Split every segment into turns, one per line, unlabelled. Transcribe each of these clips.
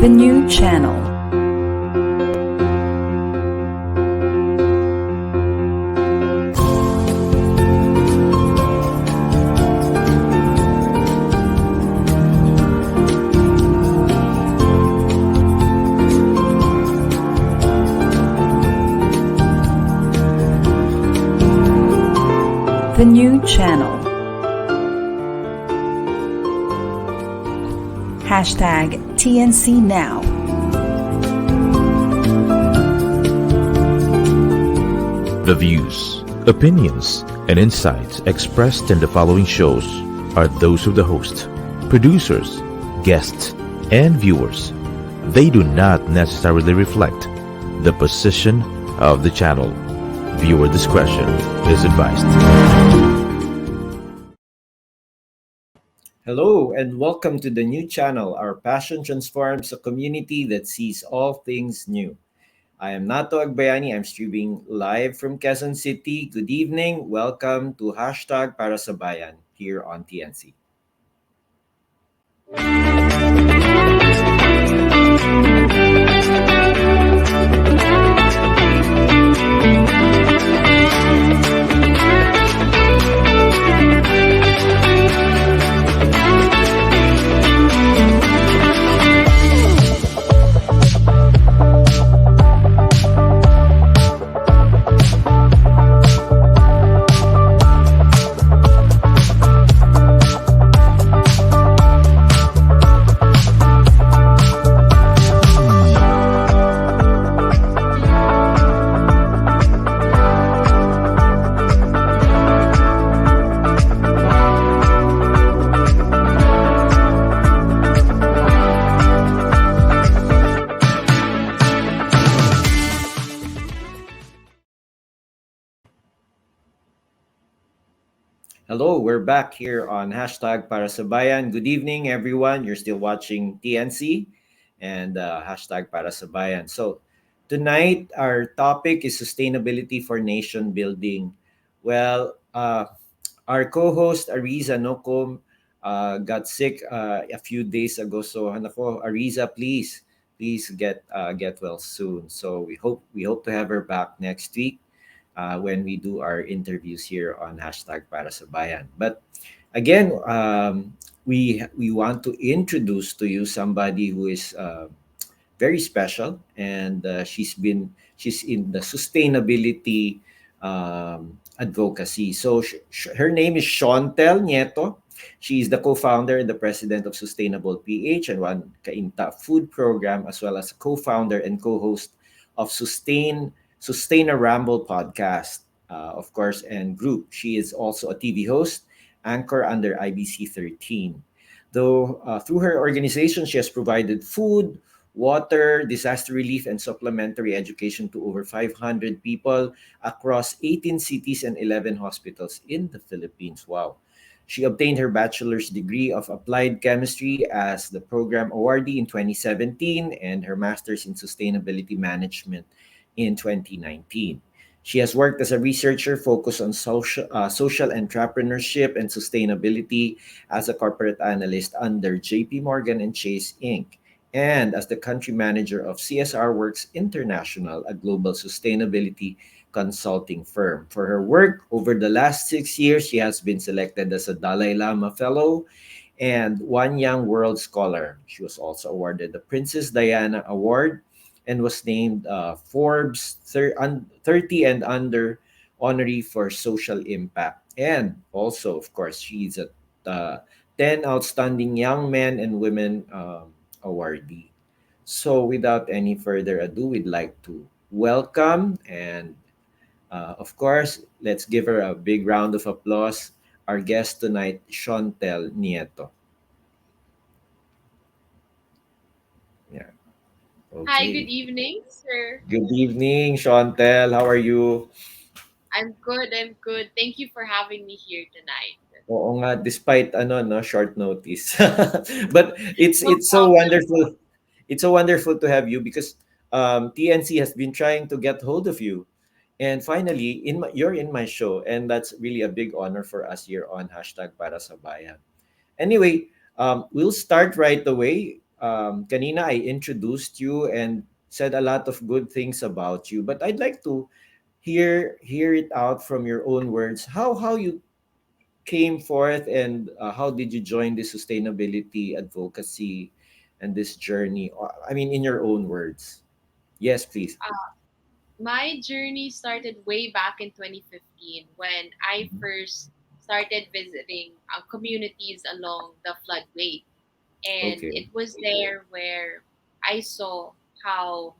The new channel. The new channel. Hashtag TNC Now.
The views, opinions, and insights expressed in the following shows are those of the host, producers, guests, and viewers. They do not necessarily reflect the position of the channel. Viewer discretion is advised.
Hello and welcome to the new channel. Our passion transforms a community that sees all things new. I am Nato Agbayani. I'm streaming live from Quezon City. Good evening. Welcome to Hashtag Para sa Bayan here on TNC. Hello, we're back here on Hashtag Para sa Bayan. Good evening, everyone. You're still watching TNC and Hashtag Para sa Bayan. So tonight, our topic is sustainability for nation building. Well, our co-host, Arizza Nocum, got sick a few days ago. So, Arizza, please get well soon. So we hope to have her back next week when we do our interviews here on Hashtag Para sa Bayan. But again, we want to introduce to you somebody who is very special, and she's in the sustainability advocacy. So her name is Shawntel Nieto. She is the co-founder and the president of Sustainable PH and One Cainta Food Program, as well as co-founder and co-host of SustainaRumble podcast, of course, and group. She is also a TV host, anchor under IBC 13. Though through her organization, she has provided food, water, disaster relief, and supplementary education to over 500 people across 18 cities and 11 hospitals in the Philippines. Wow. She obtained her bachelor's degree of applied chemistry as the program awardee in 2017 and her master's in sustainability management in 2019. She has worked as a researcher focused on social entrepreneurship and sustainability as a corporate analyst under JP Morgan and Chase Inc. and as the country manager of CSRWorks International, a global sustainability consulting firm. For her work over the last 6 years, she has been selected as a Dalai Lama Fellow and One Young World Scholar. She was also awarded the Princess Diana Award and was named Forbes 30 and Under honoree for social impact. And also, of course, she's a 10 Outstanding Young Men and Women awardee. So without any further ado, we'd like to welcome and, of course, let's give her a big round of applause, our guest tonight, Shawntel Nieto. Yeah.
Hi, good
Okay.
evening, sir.
Good evening, Shawntel. How are you?
I'm good. I'm good. Thank you for having me here tonight.
Oo nga, despite short notice. But
No
it's so
problem.
wonderful. It's so wonderful to have you because TNC has been trying to get hold of you. And finally, you're in my show, and that's really a big honor for us here on Hashtag Para sa Bayan. Anyway, we'll start right away. kanina I introduced you and said a lot of good things about you, but I'd like to hear it out from your own words. How you came forth and how did you join the sustainability advocacy and this journey? I mean, in your own words. Yes, please.
My journey started way back in 2015 when I
Mhm.
first started visiting communities along the floodway. And
Okay.
it was there where I saw how,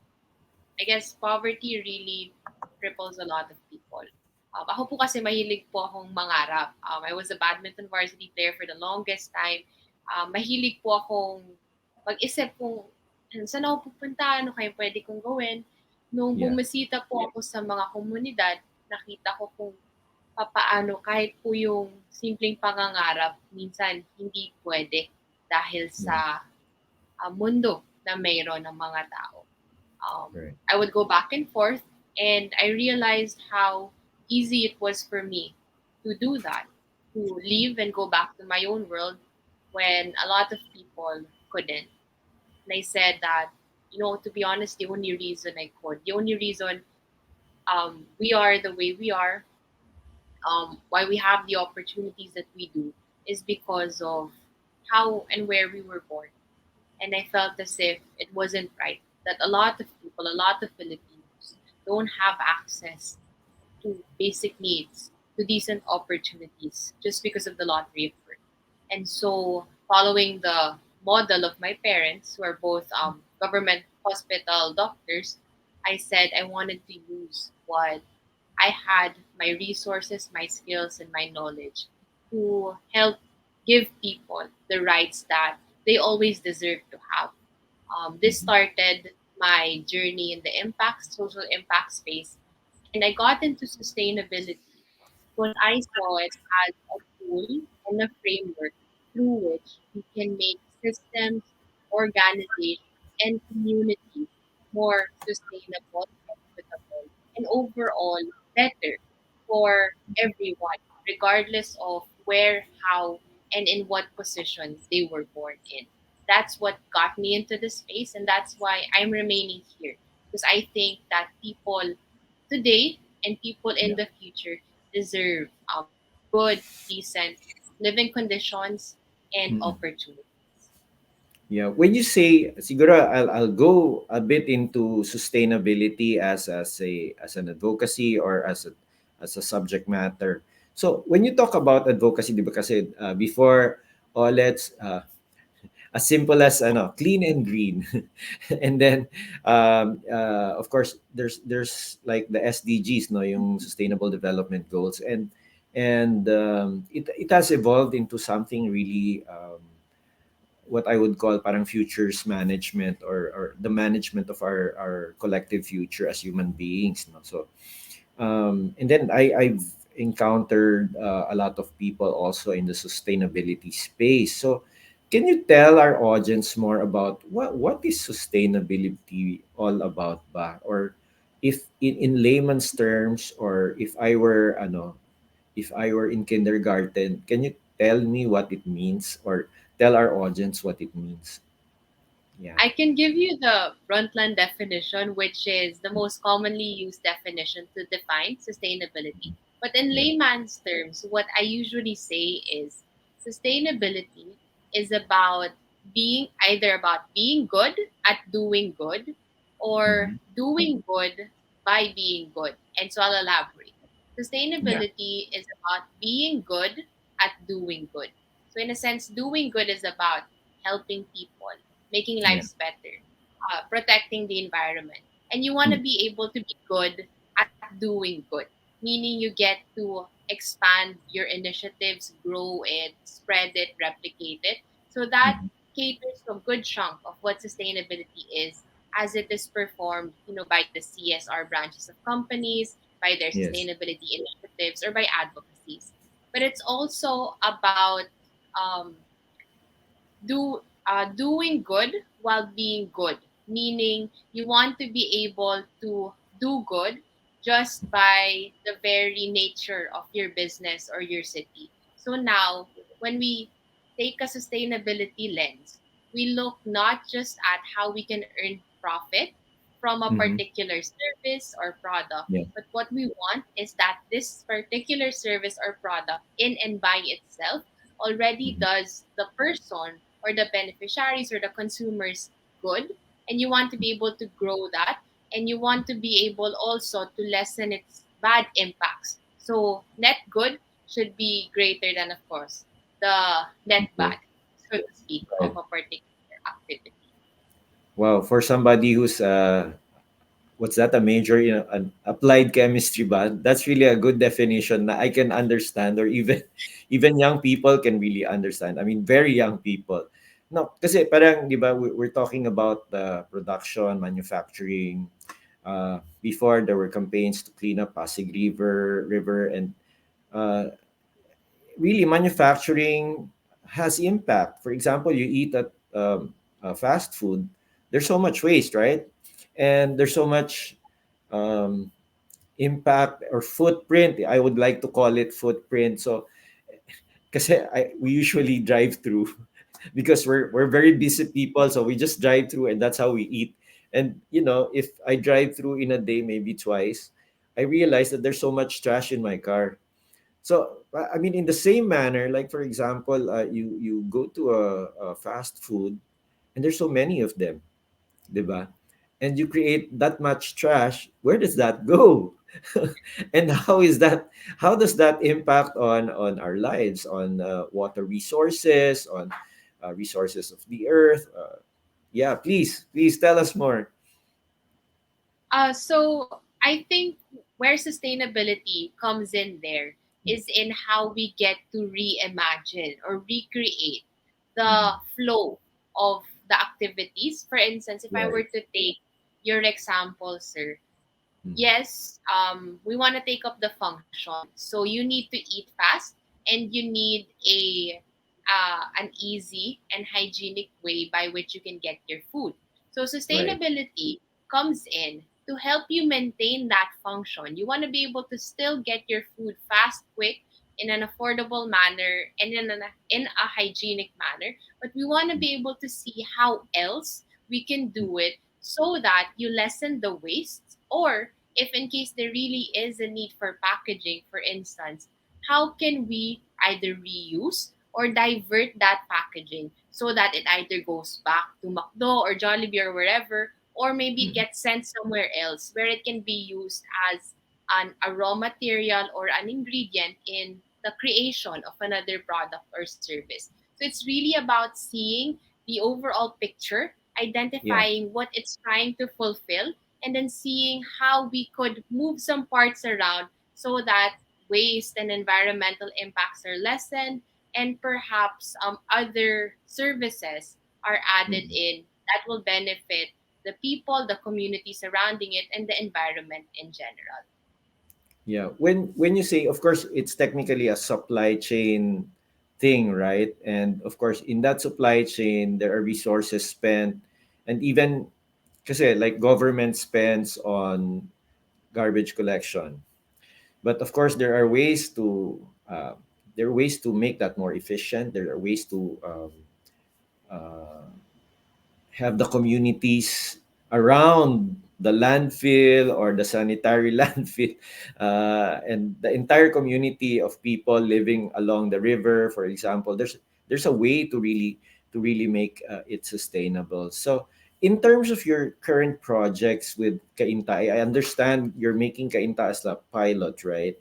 I guess, poverty really cripples a lot of people. Ako po kasi mahilig po akong mangarap. I was a badminton varsity player for the longest time. Mahilig po akong mag-isip kung saan ako pupunta, ano kayo pwede kong gawin. Nung
Yeah.
bumisita po ako sa mga komunidad, nakita ko kung papaano kahit po yung simpleng pangangarap, minsan hindi pwede dahil
Yeah.
sa mundo na mayroon ng mga tao.
Right.
I would go back and forth, and I realized how easy it was for me to do that, to leave and go back to my own world when a lot of people couldn't. And I said that, to be honest, the only reason I could, the only reason we are the way we are, why we have the opportunities that we do, is because of how and where we were born. And I felt as if it wasn't right that a lot of people, a lot of Filipinos, don't have access to basic needs, to decent opportunities, just because of the lottery of birth. And so, following the model of my parents, who are both government hospital doctors, I said I wanted to use what I had, my resources, my skills, and my knowledge to help give people the rights that they always deserve to have. This
Mhm.
started my journey in the social impact space, and I got into sustainability because I saw it as a tool and a framework through which we can make systems, organizations, and communities more sustainable, equitable, and overall better for everyone, regardless of where, how, and in what position they were born in. That's what got me into the space, and that's why I'm remaining here. Because I think that people today and people in
Yeah.
the future deserve good, decent living conditions and
Mm-mm.
opportunities.
Yeah, when you say siguro I'll go a bit into sustainability as an advocacy or as a subject matter. So when you talk about advocacy, di ba kasi before let's as simple as clean and green. And then of course there's like the SDGs, no, yung sustainable development goals, and it has evolved into something really what I would call parang futures management, or the management of our collective future as human beings, no? So and then I've encountered a lot of people also in the sustainability space. So can you tell our audience more about what is sustainability all about ba? Or if in layman's terms, or if I were in kindergarten, can you tell me what it means, or tell our audience what it means? Yeah.
I can give you the Brundtland definition, which is the most commonly used definition to define sustainability. But in
Yeah.
layman's terms, what I usually say is sustainability is about being either about being good at doing good or
Hmm.
doing good by being good. And so I'll elaborate.
Yeah.
Sustainability is about being good at doing good. So, in a sense, doing good is about helping people, making
Yeah.
lives better, protecting the environment. And you want to
Mm.
be able to be good at doing good, meaning you get to expand your initiatives, grow it, spread it, replicate it. So that
Mhm.
caters to a good chunk of what sustainability is as it is performed, by the CSR branches of companies, by their
Yes.
sustainability initiatives, or by advocacies. But it's also about um, doing good while being good, meaning you want to be able to do good just by the very nature of your business or your city. So now, when we take a sustainability lens, we look not just at how we can earn profit from a
Mm-hmm.
particular service or product,
Yeah.
but what we want is that this particular service or product in and by itself already
Mm-hmm.
does the person or the beneficiaries or the consumers good, and you want to be able to grow that, and you want to be able also to lessen its bad impacts. So net good should be greater than, of course, the net
Okay.
bad, so to speak, of
Right.
a particular activity.
Wow. For somebody who's what's that, a major, an applied chemistry ba, that's really a good definition that I can understand, or even even young people can really understand. I mean, very young people. No, kasi parang, di ba, we're talking about the production, manufacturing. Before, there were campaigns to clean up Pasig River, and uh, really manufacturing has impact. For example, you eat at fast food, there's so much waste, right? And there's so much um, impact or footprint. I would like to call it footprint. So, kasi we usually drive through because we're very busy people. So we just drive through, and that's how we eat. And if I drive through in a day, maybe twice, I realize that there's so much trash in my car. So I mean, in the same manner, like for example, you go to a fast food, and there's so many of them, diba? And you create that much trash. Where does that go? And how does that impact on our lives, on water resources, on resources of the earth? Yeah, please tell us more.
So I think where sustainability comes in there is in how we get to reimagine or recreate the
Mhm.
flow of the activities. For instance, if I
Right.
were to take your example, sir,
Mhm.
yes, we want to take up the function. So you need to eat fast, and you need an easy and hygienic way by which you can get your food. So
Right.
sustainability comes in to help you maintain that function. You want to be able to still get your food fast, quick, in an affordable manner, and in a hygienic manner. But we want to be able to see how else we can do it so that you lessen the waste, or if in case there really is a need for packaging, for instance, how can we either reuse or divert that packaging so that it either goes back to McDo or Jollibee or wherever, or maybe
Mhm.
gets sent somewhere else where it can be used as a raw material or an ingredient in the creation of another product or service. So it's really about seeing the overall picture,
Yeah.
identifying what it's trying to fulfill, and then seeing how we could move some parts around so that waste and environmental impacts are lessened, and perhaps other services are added
Mhm.
in that will benefit the people, the community surrounding it, and the environment in general.
Yeah. When you say, of course, it's technically a supply chain thing, right? And of course, in that supply chain, there are resources spent, and even kasi like government spends on garbage collection. But of course, uh, there are ways to make that more efficient. There are ways to uh, have the communities around the landfill or the sanitary landfill, and the entire community of people living along the river, for example. There's a way to really make it sustainable. So in terms of your current projects with Cainta, I understand you're making Cainta as a pilot, right,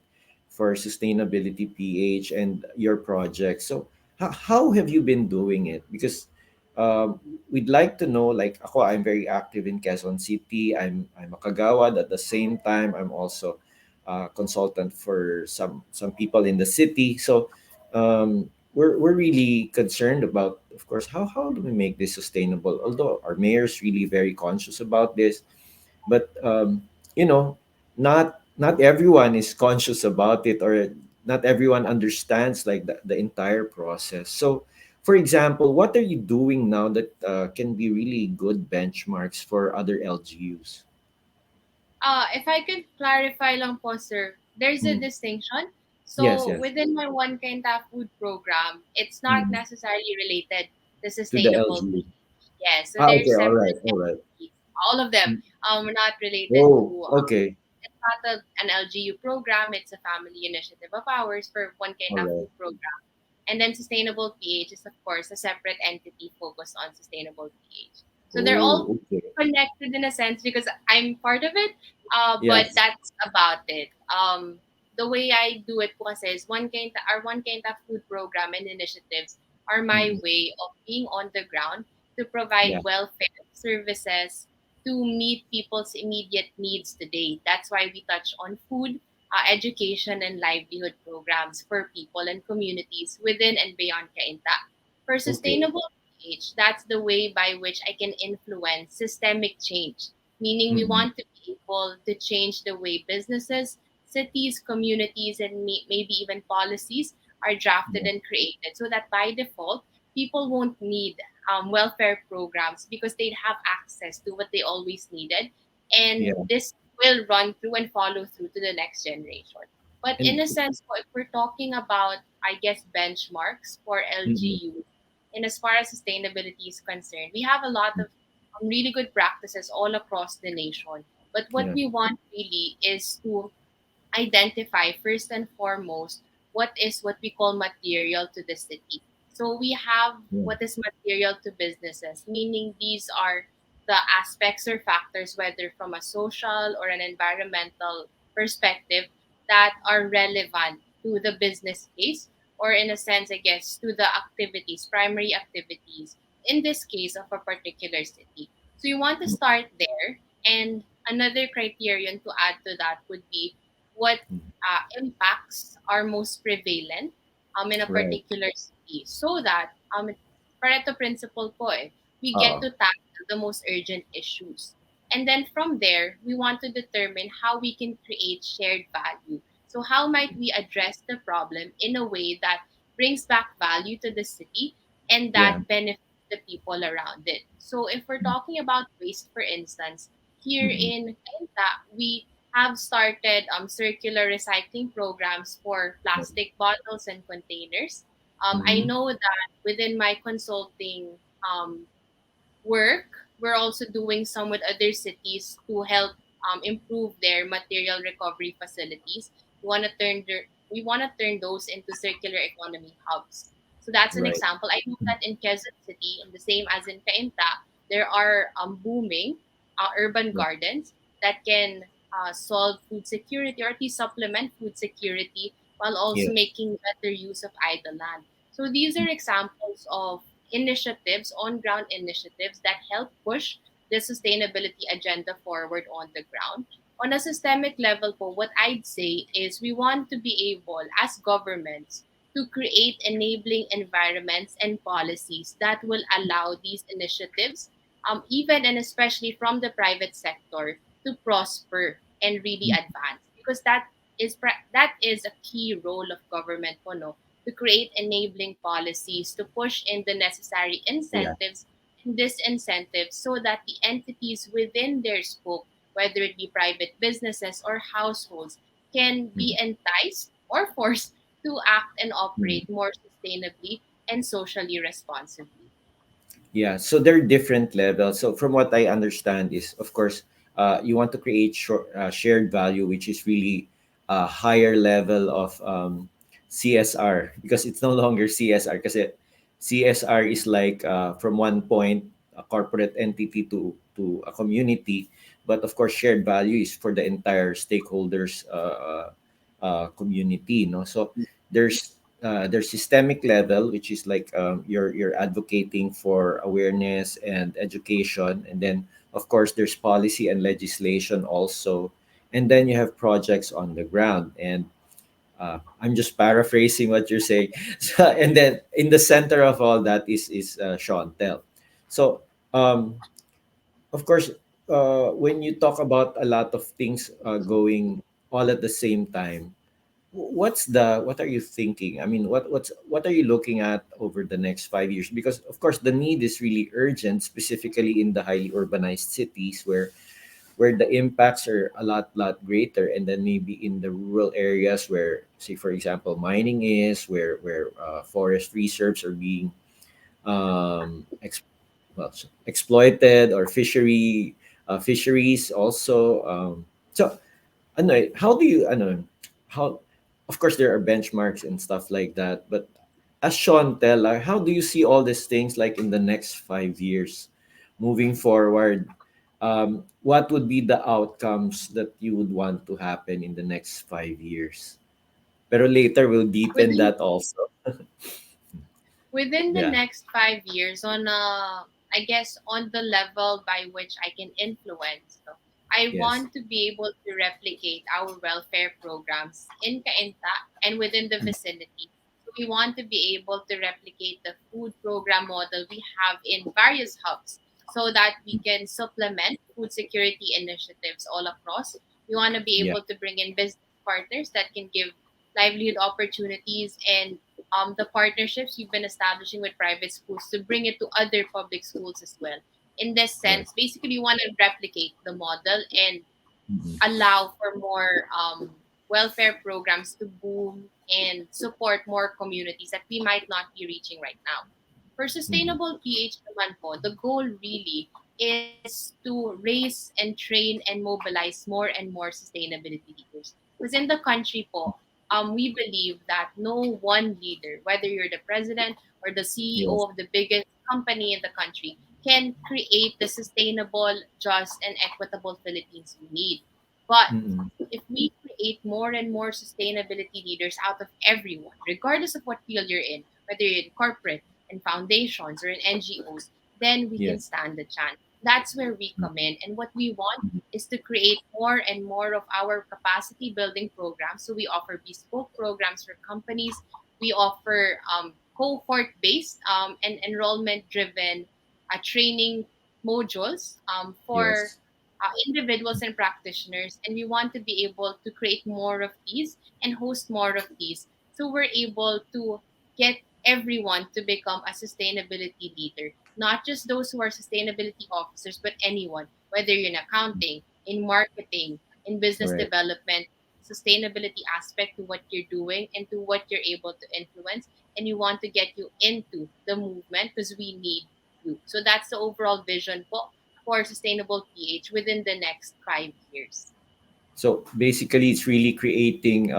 for sustainability PH and your project. So how have you been doing it? Because um, we'd like to know, like ako, I'm very active in Quezon City. I'm a kagawad. At the same time, I'm also a consultant for some people in the city. So we're really concerned about, of course, how do we make this sustainable? Although our mayor is really very conscious about this, but you know not everyone is conscious about it, or not everyone understands like the entire process. So for example, what are you doing now that can be really good benchmarks for other LGUs?
If I could clarify lang po, sir, there's a
Mm.
distinction.
Yes,
So
yes.
within my One Cainta Food Program, it's not
Mm.
necessarily related to
To the
sustainable
LGU.
Yeah, so
Ah,
they're
okay, all right,
separate
all right.
entities. All of them
Mm.
not related
Oh,
to
okay,
it's not an LGU program, it's a family initiative of ours for One
all
Cainta
right.
Food Program. And then Sustainable PH is, of course, a separate entity focused on Sustainable PH. So they're all
Oh, okay.
connected in a sense because I'm part of it, but
Yes.
that's about it. The way I do it po kasi is our One Cainta Food Program and initiatives are my
Mm-mm.
way of being on the ground to
Yeah.
provide welfare services to meet people's immediate needs today. That's why we touch on food, education, and livelihood programs for people and communities within and beyond Cainta. For
Okay.
sustainable PH, that's the way by which I can influence systemic change, meaning we
Mm-mm.
want to be able to change the way businesses, cities, communities, and maybe even policies are drafted
Yeah.
and created so that by default, people won't need welfare programs because they'd have access to what they always needed. And
Yeah.
this will run through and follow through to the next generation. But in
And
a sense, if we're talking about, I guess, benchmarks for
mm-mm.
LGU, and as far as sustainability is concerned, we have a lot of really good practices all across the nation. But what
Yeah.
we want really is to identify first and foremost what we call material to the city. So we have
Yeah.
what is material to businesses, meaning these are the aspects or factors, whether from a social or an environmental perspective, that are relevant to the business case, or in a sense, I guess, to the activities, primary activities, in this case of a particular city. So you want to
Mm.
start there. And another criterion to add to that would be what
Mm.
impacts are most prevalent in a
Right.
particular city so that Pareto principle po we get
Uh,
to tackle the most urgent issues. And then from there, we want to determine how we can create shared value. So how might we address the problem in a way that brings back value to the city and
yeah.
that benefits the people around it. So if we're talking about waste, for instance, here
Mm-mm.
in Kenta, we have started circular recycling programs for plastic bottles and containers. I
Mm-hmm.
know that within my consulting work, we're also doing some with other cities to help improve their material recovery facilities. We want to turn those into circular economy hubs. So that's an
Right.
example. I know that in Quezon City, and the same as in Cainta, there are booming urban
Right.
gardens that can solve food security or at least supplement food security while also
Yes.
making better use of idle land. So these are examples of initiatives, on ground initiatives that help push the sustainability agenda forward on the ground. On a systemic level, po, what I'd say is we want to be able, as governments, to create enabling environments and policies that will allow these initiatives, even and especially from the private sector, to prosper and really advance. Because that is a key role of government, po, no? To create enabling policies to push in the necessary
Yeah.
incentives and disincentives so that the entities within their scope, whether it be private businesses or households, can be enticed or forced to act and
Mm-hmm.
operate more sustainably and socially responsibly.
Yeah, so there are different levels. So from what I understand is, of course, you want to create shared value, which is really a higher level of CSR because it's no longer CSR because CSR is like from one point a corporate entity to a community, but of course shared value is for the entire stakeholders community. No, so there's systemic level, which is like you're advocating for awareness and education, and then of course there's policy and legislation also, and then you have projects on the ground. And I'm just paraphrasing what you're saying. So, and then in the center of all that is Shawntel. So of course, when you talk about a lot of things going all at the same time, what are you thinking? I mean, what are you looking at over the next 5 years? Because of course the need is really urgent, specifically in the highly urbanized cities where the impacts are a lot greater, and then maybe in the rural areas where, say for example, mining is, where forest reserves are being um, well, exploited, or fisheries also. So ano, how do you ano, how of course there are benchmarks and stuff like that, but as Shawntel, how do you see all these things like in the next 5 years moving forward? What would be the outcomes that you would want to happen in the next 5 years? Pero later we'll deepen
Within
that also.
within the
Yeah.
next 5 years, on I guess on the level by which I can influence, so I
Yes.
want to be able to replicate our welfare programs in Cainta and within the vicinity. So we want to be able to replicate the food program model we have in various hubs so that we can supplement food security initiatives all across. We want to be
Yeah.
able to bring in business partners that can give livelihood opportunities and the partnerships we've been establishing with private schools to bring it to other public schools as well. In this
Right.
sense, basically, we want to replicate the model and
Mhm.
allow for more welfare programs to boom and support more communities that we might not be reaching right now. For
Mhm.
sustainable PH naman po, the goal really is to raise and train and mobilize more and more sustainability leaders. Because in the country po, we believe that no one leader, whether you're the president or the CEO
Yes.
of the biggest company in the country, can create the sustainable, just, and equitable Philippines we need. But
Mm-mm.
if we create more and more sustainability leaders out of everyone, regardless of what field you're in, whether you're in corporate, in foundations, or in NGOs, then we can
Yes.
stand the chance. That's where we come in. And what we want
Mhm.
is to create more and more of our capacity building programs. So we offer bespoke programs for companies. We offer cohort based and enrollment driven training modules for
Yes.
individuals and practitioners, and we want to be able to create more of these and host more of these. So we're able to get everyone to become a sustainability leader, not just those who are sustainability officers, but anyone, whether you're in accounting, in marketing, in business
Right.
development, sustainability aspect to what you're doing and to what you're able to influence. And we want to get you into the movement because we need you. So that's the overall vision for sustainable PH within the next 5 years.
So basically, it's really creating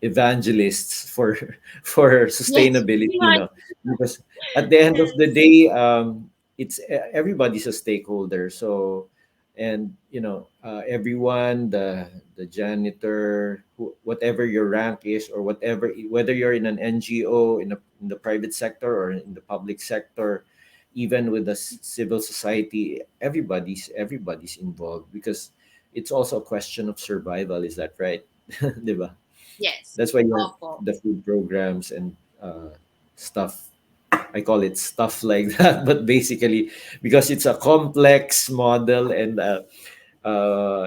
evangelists for for
Yes,
sustainability,
pretty much.
because at the end of the
Yes.
day, it's everybody's a stakeholder. So, and everyone, the janitor, whatever your rank is, or whatever, whether you're in an NGO, in the private sector or in the public sector, even with the civil society, everybody's involved, because it's also a question of survival. Is that right? Diba?
Yes.
That's why you have
Awful.
the food programs and stuff. I call it stuff like that, but basically because it's a complex model, and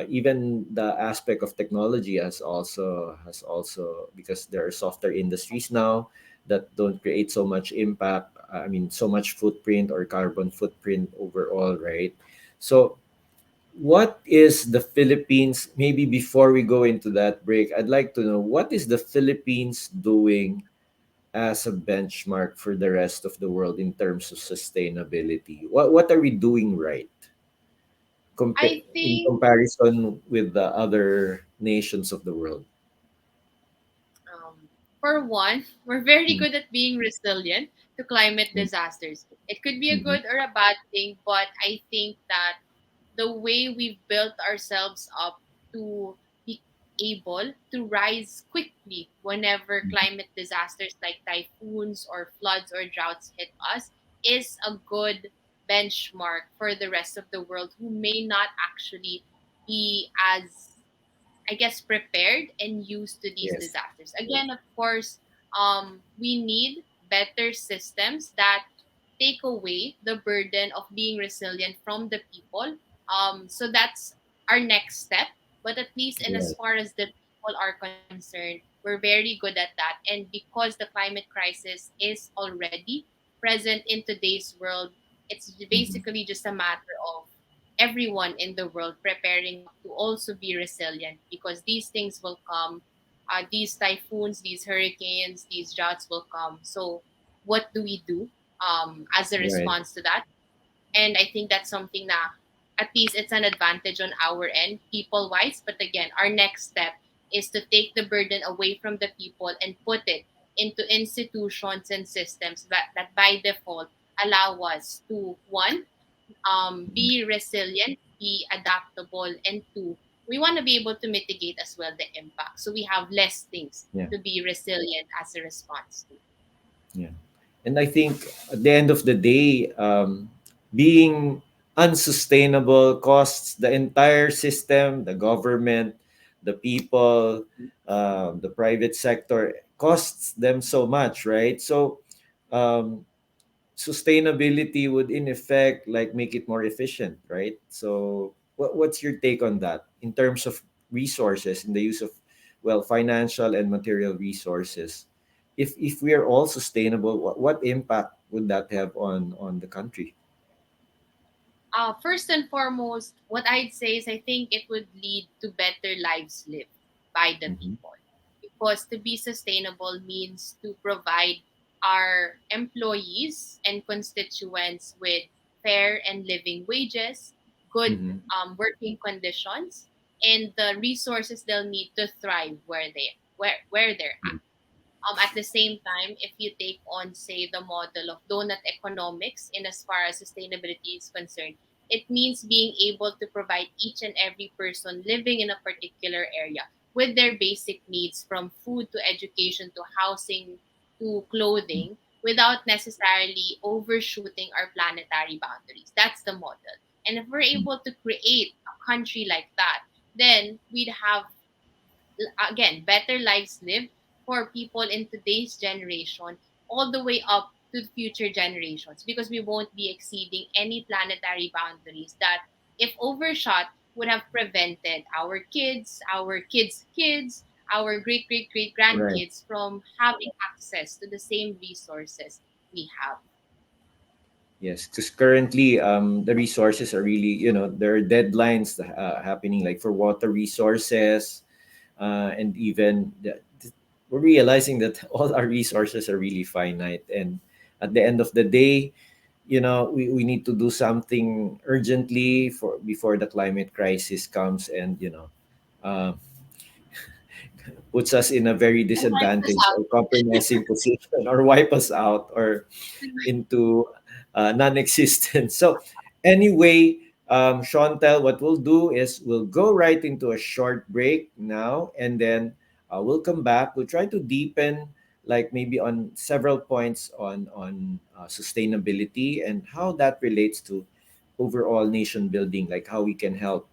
even the aspect of technology has also, because there are softer industries now that don't create so much impact. I mean, so much footprint or carbon footprint overall, right? So what is the Philippines, maybe before we go into that break, I'd like to know, what is the Philippines doing as a benchmark for the rest of the world in terms of sustainability? What are we doing right
I
in
think
comparison with the other nations of the world?
for one, we're very
Mm.
good at being resilient to climate disasters. It could be a
Mm-hmm.
good or a bad thing, but I think that the way we've built ourselves up to be able to rise quickly whenever climate disasters like typhoons or floods or droughts hit us is a good benchmark for the rest of the world who may not actually be as, I guess, prepared and used to these
Yes.
disasters. Again, of course, we need better systems that take away the burden of being resilient from the people. So that's our next step. But at least in as
Yes.
far as the people are concerned, we're very good at that. And because the climate crisis is already present in today's world, it's
Mm-hmm.
basically just a matter of everyone in the world preparing up to also be resilient because these things will come. These typhoons, these hurricanes, these droughts will come. So, what do we do as a
Right.
response to that? And I think that's something na at least it's an advantage on our end, people wise. But again, our next step is to take the burden away from the people and put it into institutions and systems that by default allow us to one, be resilient, be adaptable, and two, we want to be able to mitigate as well the impact. So we have less things
Yeah.
to be resilient as a response to.
Yeah. And I think at the end of the day, being unsustainable costs the entire system, the government, the people, the private sector, costs them so much, right? So um, sustainability would in effect like make it more efficient, right? So what's your take on that in terms of resources in the use of financial and material resources? If we are all sustainable, what impact would that have on the country?
First and foremost, what I'd say is I think it would lead to better lives lived by the
Hmm.
people. Because to be sustainable means to provide our employees and constituents with fair and living wages, good
Hmm.
working conditions, and the resources they'll need to thrive where they're at. At the same time, if you take on, say, the model of donut economics in as far as sustainability is concerned, it means being able to provide each and every person living in a particular area with their basic needs from food to education to housing to clothing without necessarily overshooting our planetary boundaries. That's the model. And if we're able to create a country like that, then we'd have again better lives lived for people in today's generation all the way up to future generations because we won't be exceeding any planetary boundaries that if overshot would have prevented our kids kids, our great great great
Right.
grandkids from having access to the same resources we have.
Yes, because currently the resources are really, there are deadlines happening like for water resources, and even we're realizing that all our resources are really finite. And at the end of the day, we need to do something urgently for before the climate crisis comes and uh, puts us in a very
And wipe this
disadvantaged
out.
or compromising position or wipe us out or into non-existent. So anyway, Shawntel, what we'll do is we'll go right into a short break now, and then we'll come back. We'll try to deepen, like maybe on several points on sustainability and how that relates to overall nation building, like how we can help.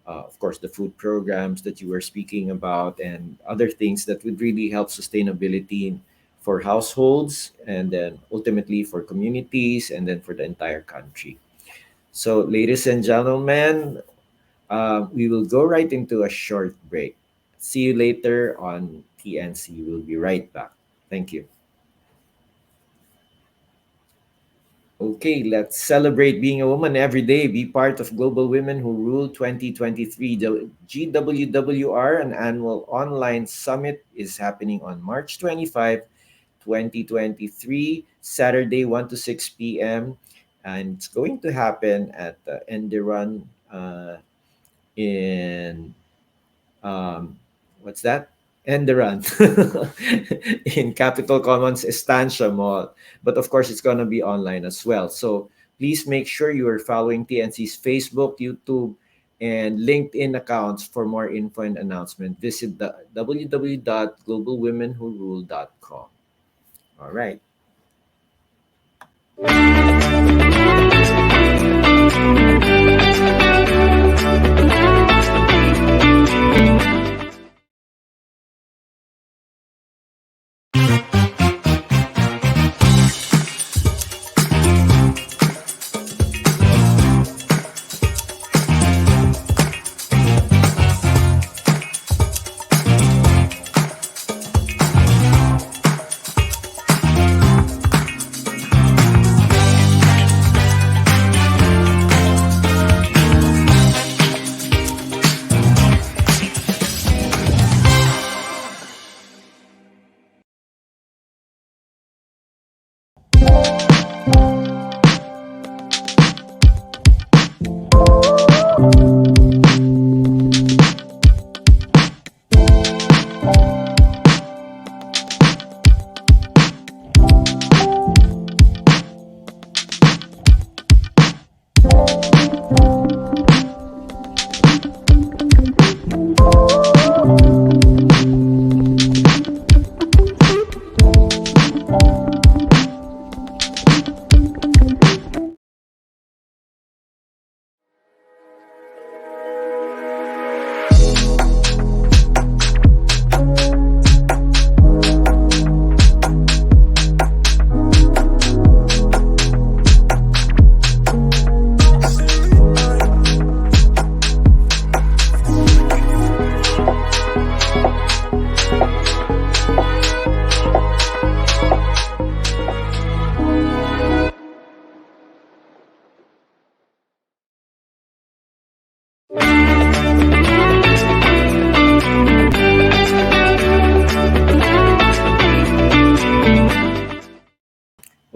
Of course, the food programs that you were speaking about, and other things that would really help sustainability for households, and then ultimately for communities, and then for the entire country. So, ladies and gentlemen, we will go right into a short break. See you later on TNC. We'll be right back. Thank you. Okay, let's celebrate being a woman every day. Be part of Global Women Who Rule 2023. The GWWR, an annual online summit, is happening on March 25, 2023, Saturday, 1 to 6 p.m. And it's going to happen at the Enderon in um, what's that? Enderon in Capital Commons Estancia Mall. But of course, it's going to be online as well. So please make sure you are following TNC's Facebook, YouTube, and LinkedIn accounts for more info and announcement. Visit the www.globalwomenwhorule.com. All right.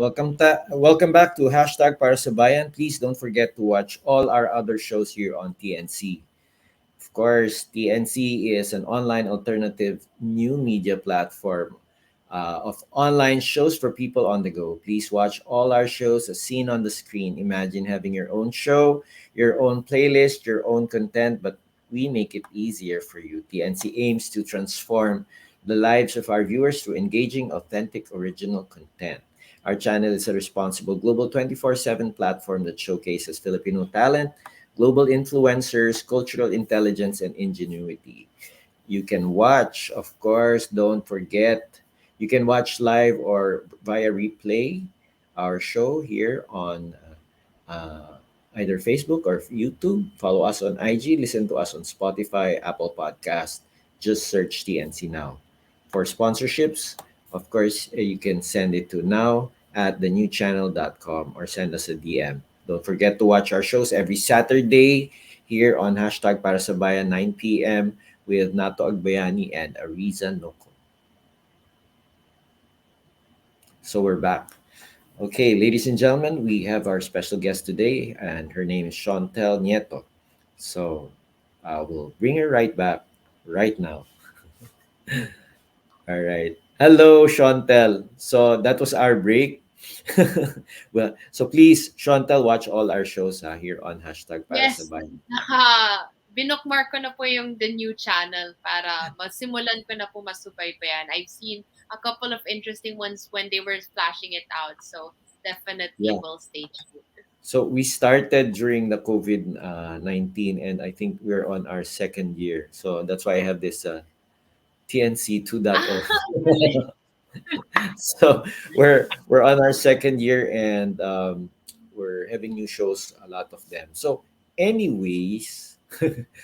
welcome back to hashtag para sa Bayan. Please don't forget to watch all our other shows here on TNC. Of course, TNC is an online alternative new media platform of online shows for people on the go. Please watch all our shows as seen on the screen. Imagine having your own show, your own playlist, your own content, but we make it easier for you. TNC aims to transform the lives of our viewers through engaging, authentic, original content. Our channel is a responsible global 24/7 platform that showcases Filipino talent, global influencers, cultural intelligence, and ingenuity. You can watch, of course, don't forget, you can watch live or via replay our show here on either Facebook or YouTube. Follow us on IG, listen to us on Spotify, Apple Podcast. Just search TNC Now. For sponsorships, of course, you can send it to now at thenewchannel.com or send us a DM. Don't forget to watch our shows every Saturday here on hashtag para sa Bayan 9 p.m. with Nato Agbayani and Arizza Nocum. So we're back. Okay, ladies and gentlemen, we have our special guest today, and her name is Shawntel Nieto. So I will bring her right back right now. All right. Hello, Shawntel. So that was our break. Well, so please, Shawntel, watch all our shows here on hashtag para sa
Yes,
Bayan.
binookmark ko na po yung the new channel para masimulan ko na po masubaybayan. I've seen a couple of interesting ones when they were flashing it out. So definitely
Yeah.
will stay tuned.
So we started during the COVID 19, and I think we're on our second year. So that's why I have this TNC 2.0.
Really?
So we're on our second year, and we're having new shows, a lot of them. So, anyways,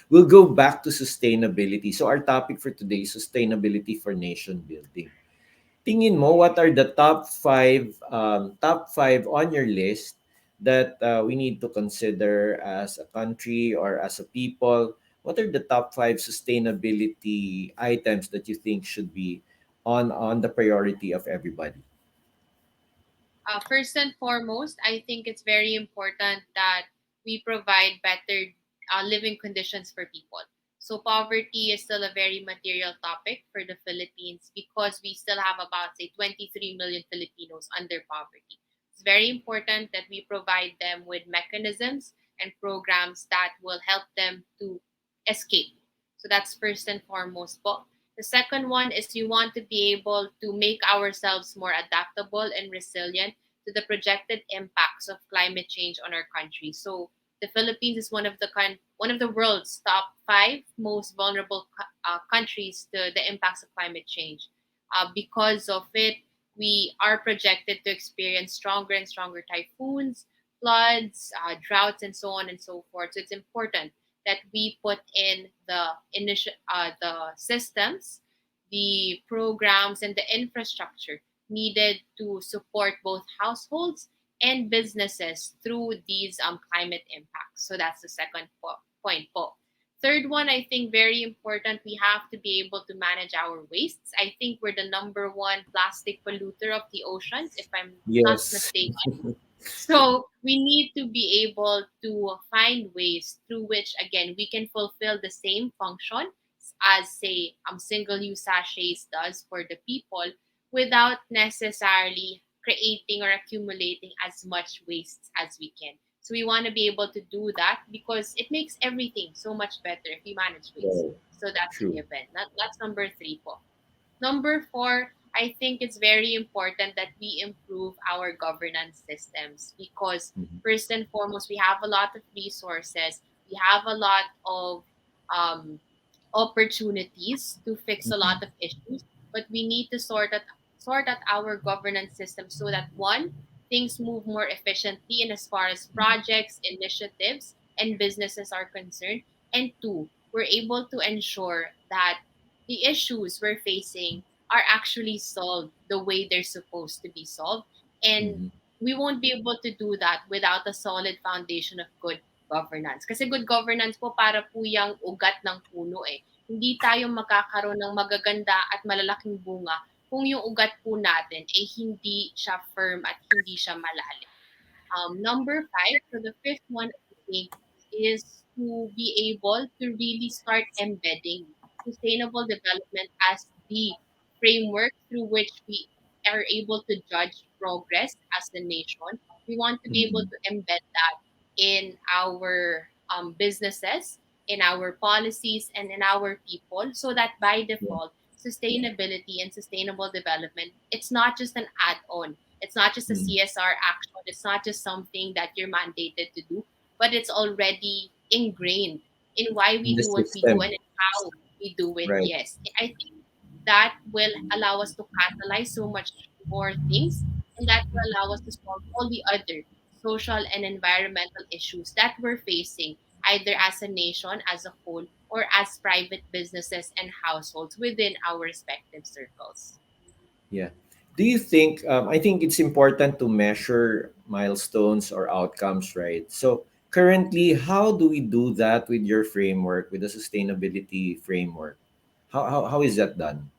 we'll go back to sustainability. So our topic for today is sustainability for nation building. Tingin mo, what are the top five on your list that we need to consider as a country or as a people? What are the top five sustainability items that you think should be on the priority of everybody?
First and foremost, I think it's very important that we provide better living conditions for people. So poverty is still a very material topic for the Philippines because we still have about, say, 23 million Filipinos under poverty. It's very important that we provide them with mechanisms and programs that will help them to escape. So that's first and foremost po. The second one is we want to be able to make ourselves more adaptable and resilient to the projected impacts of climate change on our country. So the Philippines is one of the world's top five most vulnerable countries to the impacts of climate change. Because of it, we are projected to experience stronger and stronger typhoons, floods, droughts, and so on and so forth. So it's important that we put in the systems, the programs, and the infrastructure needed to support both households and businesses through these climate impacts. So that's the second point po. Third one, I think very important, we have to be able to manage our wastes. I think we're the number one plastic polluter of the oceans, if I'm not
Yes.
mistaken. So we need to be able to find ways through which, again, we can fulfill the same function as, say, single-use sachets does for the people without necessarily creating or accumulating as much waste as we can. So we want to be able to do that because it makes everything so much better if we manage waste.
Wow.
So that's a
True.
given. That's number three po. Number four, I think it's very important that we improve our governance systems because,
Mhm.
first and foremost, we have a lot of resources, we have a lot of um, opportunities to fix a lot
Mhm.
of issues, but we need to sort out our governance system so that, one, things move more efficiently in as far as projects, initiatives, and businesses are concerned, and two, we're able to ensure that the issues we're facing are actually solved the way they're supposed to be solved. And
Mhm.
we won't be able to do that without a solid foundation of good governance. Kasi good governance po para po yung ugat ng puno eh. Hindi tayo magkakaroon ng magaganda at malalaking bunga kung yung ugat po natin ay hindi siya firm at hindi siya malalim. Number five, so the fifth one, I think, is to be able to really start embedding sustainable development as the framework through which we are able to judge progress as a nation. We want to be able
Mm-mm.
to embed that in our businesses, in our policies, and in our people, so that by
Yeah.
default, sustainability and sustainable development, it's not just an add-on, it's not just a
Mm.
CSR action. It's not just something that you're mandated to do, but it's already ingrained in why
In
we
the
do what we do
system,
and how we do it.
right?
Yes. I think that will allow us to catalyze so much more things, and that will allow us to solve all the other social and environmental issues that we're facing, either as a nation as a whole or as private businesses and households within our respective circles.
Yeah. Do you think, I think it's important to measure milestones or outcomes, right? So currently, how do we do that with your framework, with the sustainability framework? How is that done?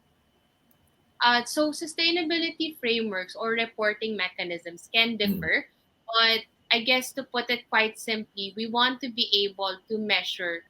So sustainability frameworks or reporting mechanisms can
Mm.
differ, but I guess to put it quite simply, we want to be able to measure.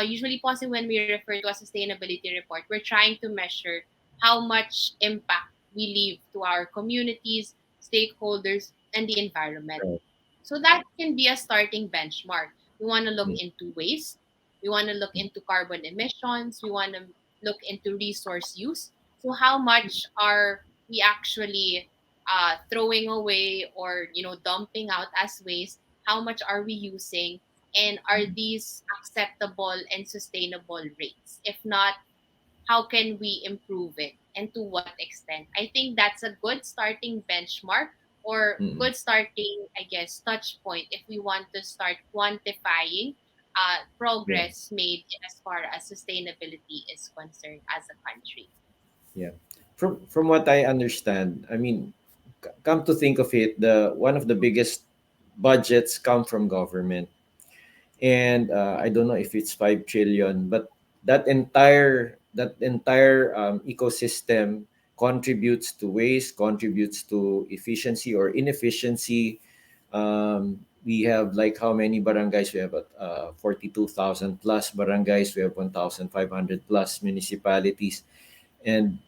Usually, possibly when we refer to a sustainability report, we're trying to measure how much impact we leave to our communities, stakeholders, and the environment.
Right.
So that can be a starting benchmark. We want to look
Mm.
into waste. We want to look into carbon emissions. We want to look into resource use. So how much are we actually throwing away or dumping out as waste? How much are we using? And are these acceptable and sustainable rates? If not, how can we improve it and to what extent? I think that's a good starting benchmark or
Mm.
good starting, I guess, touch point if we want to start quantifying
Yeah.
progress made as far as sustainability is concerned as a country.
Yeah. From what I understand, I mean, come to think of it, the one of the biggest budgets come from government, and I don't know if it's 5 trillion, but that entire ecosystem contributes to waste, contributes to efficiency or inefficiency. We have like how many barangays? We have 42,000 plus barangays. We have 1,500 plus municipalities. And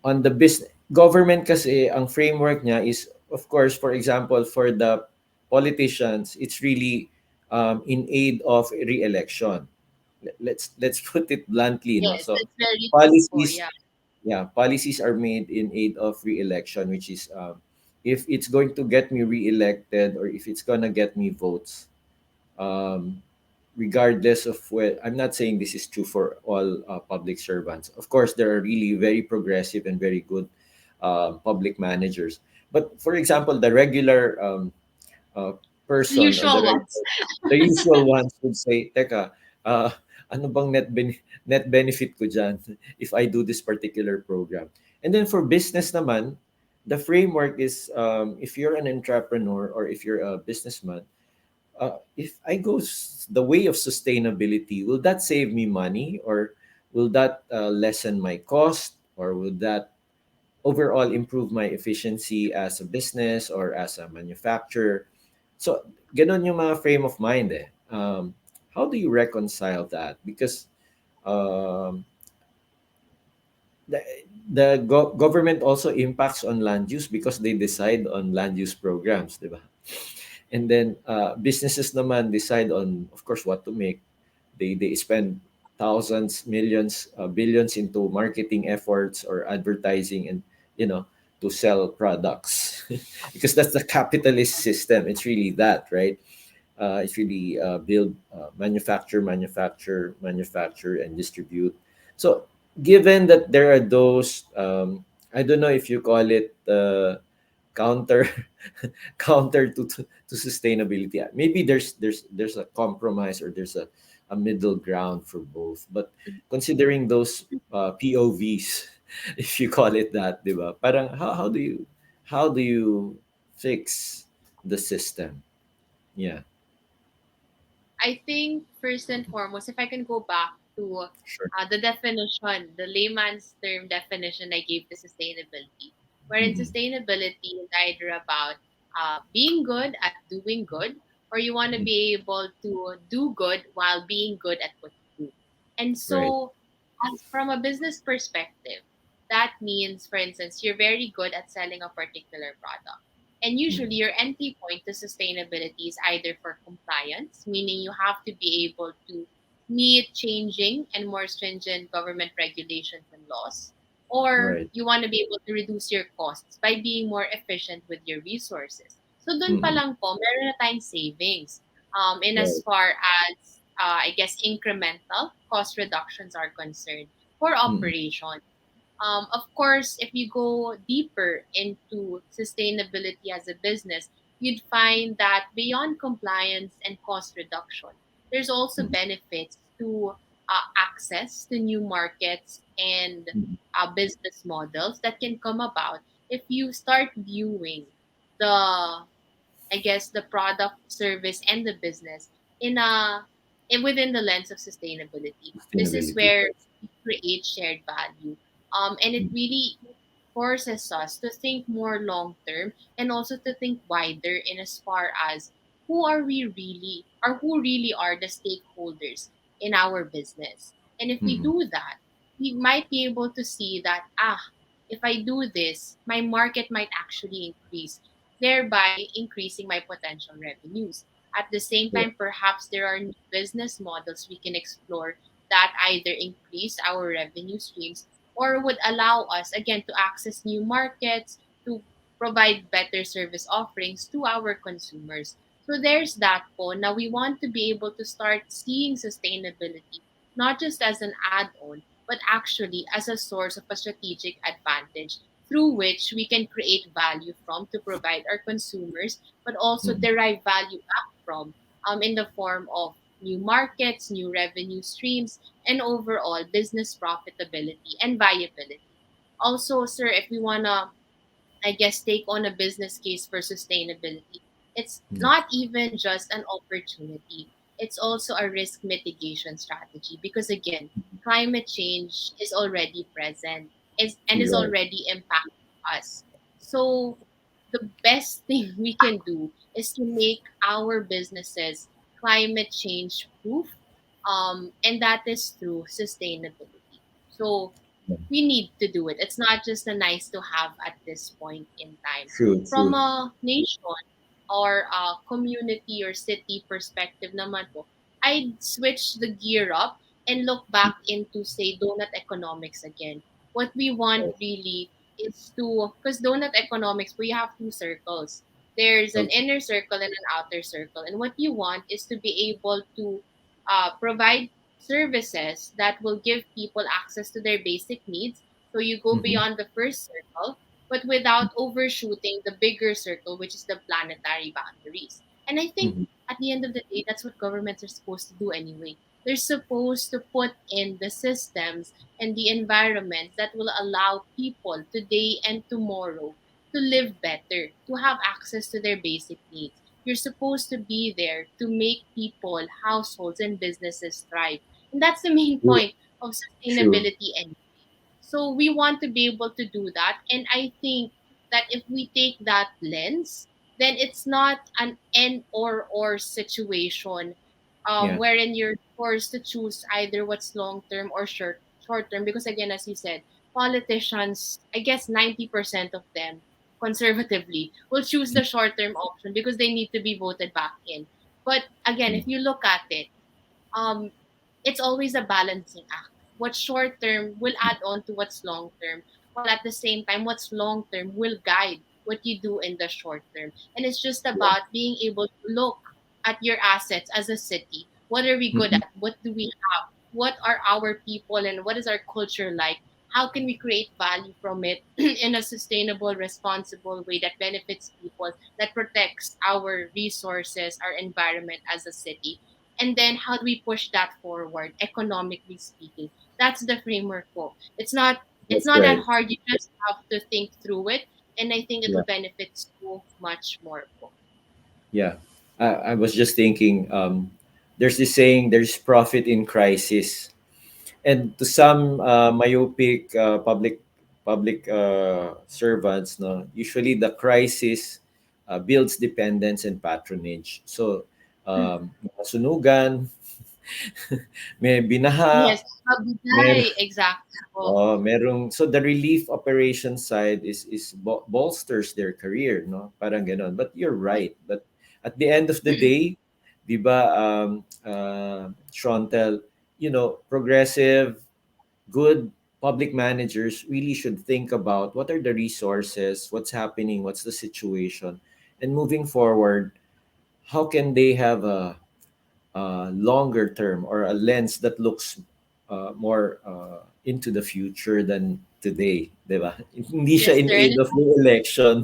on the business government kasi ang framework niya is, of course, for example, for the politicians, it's really in aid of re-election. Let's put it bluntly, no?
Yes,
So
that's very simple.
policies,
Yeah.
yeah, policies are made in aid of re-election, which is if it's going to get me re-elected or if it's gonna get me votes, um, regardless of where. I'm not saying this is true for all public servants. Of course, there are really very progressive and very good public managers. But for example, the regular uh,
The
person or
usual ones.
the usual ones would say, "Teka, ano bang net benefit ko dyan if I do this particular program?" And then for business naman, the framework is if you're an entrepreneur or if you're a businessman, if I go the way of sustainability, will that save me money, or will that lessen my cost, or will that overall improve my efficiency as a business or as a manufacturer? So, ganon yung mga frame of mind eh. How do you reconcile that? Because um, the, the government also impacts on land use because they decide on land use programs, di ba? And then businesses naman decide on, of course, what to make. They spend thousands, millions, billions into marketing efforts or advertising, and you know to sell products because that's the capitalist system. It's really that, right? It's really build, manufacture, and distribute. So, given that there are those, I don't know if you call it counter counter to sustainability. Maybe there's a compromise, or there's a middle ground for both. But considering those POVs, if you call it that, di ba? Parang how do you fix the system? Yeah.
I think first and foremost, if I can go back to
Sure.
the definition, the layman's term definition I gave to sustainability, wherein
Mm-hmm.
sustainability is either about being good at doing good, or you want to be able to do good while being good at what you do. And
Right.
so, as from a business perspective, that means, for instance, you're very good at selling a particular product. And usually,
Mm-hmm.
your entry point to sustainability is either for compliance, meaning you have to be able to meet changing and more stringent government regulations and laws, or
Right.
you want to be able to reduce your costs by being more efficient with your resources. So dun pa
Mm-hmm.
lang po, meron na tayong savings. In as
Right.
far as, I guess, incremental cost reductions are concerned for
Mm-hmm.
operation. Of course, if you go deeper into sustainability as a business, you'd find that beyond compliance and cost reduction, there's also benefits to access to new markets and
Mm-hmm.
business models that can come about if you start viewing the I guess the product, service, and the business in a within the lens of sustainability. This is
Sustainability.
where
Right.
we create shared value. And it
Mm-hmm.
really forces us to think more long term and also to think wider in as far as who are we really or who really are the stakeholders in our business. And if we
Mm-hmm.
do that, we might be able to see that if I do this, my market might actually increase, thereby increasing my potential revenues. At the same
Yeah.
time, perhaps there are new business models we can explore that either increase our revenue streams or would allow us, again, to access new markets, to provide better service offerings to our consumers. So there's that po. Now we want to be able to start seeing sustainability not just as an add on, but actually as a source of a strategic advantage through which we can create value from to provide our consumers, but also
Mm-hmm.
derive value back from in the form of new markets, new revenue streams, and overall business profitability and viability. Also, sir, if we want to I guess, take on a business case for sustainability. It's
Yeah.
not even just an opportunity, it's also a risk mitigation strategy because, again, climate change is already present and is
You're right.
already impacting us. So, the best thing we can do is to make our businesses climate change proof, and that is through sustainability. So,
Yeah.
we need to do it. It's not just a nice to have at this point in time.
True.
From
True.
a nation or a community or city perspective naman po, I'd switch the gear up and look back into, say, donut economics again. What we want
Right.
really is to, because donut economics, we have two circles. There's an
Okay.
inner circle and an outer circle. And what you want is to be able to provide services that will give people access to their basic needs. So you go
Mm-hmm.
beyond the first circle, but without overshooting the bigger circle, which is the planetary boundaries. And I think
Mm-hmm.
at the end of the day, that's what governments are supposed to do anyway. They're supposed to put in the systems and the environments that will allow people today and tomorrow to live better, to have access to their basic needs. You're supposed to be there to make people, households, and businesses thrive. And that's the main
True.
point of
True.
sustainability anyway. So we want to be able to do that. And I think that if we take that lens, then it's not an and or situation
Yeah.
wherein you're forced to choose either what's long term or short term. Because again, as you said, politicians, I guess 90% of them conservatively will choose the short term option because they need to be voted back in. But again,
Mm-hmm.
if you look at it, um, it's always a balancing act. What's short term will add on to what's long term, while at the same time, what's long term will guide what you do in the short term. And it's just
Yeah.
about being able to look at your assets as a city. What are we good
Mm-hmm.
at? What do we have? What are our people and what is our culture like? How can we create value from it in a sustainable, responsible way that benefits people, that protects our resources, our environment as a city? And then how do we push that forward economically speaking? That's the framework po. It's
That's
not that
right.
hard. You just have to think through it, and I think
Yeah.
it'll benefit so much more po.
Yeah. I was just thinking. There's this saying. There's profit in crisis. And to some myopic public servants, no, usually the crisis builds dependence and patronage. So masunugan, may binaha,
Yes,
mer
Mabigay, exactly po.
merong, so the relief operation side is bolsters their career, no? Parang ganon. But you're right. But at the end of the day, 'di ba, Shawntel, progressive, good public managers really should think about what are the resources, what's happening, what's the situation, and moving forward, how can they have a longer term or a lens that looks more into the future than today, di ba? Hindi siya
Yes,
in
sir.
aid of the election.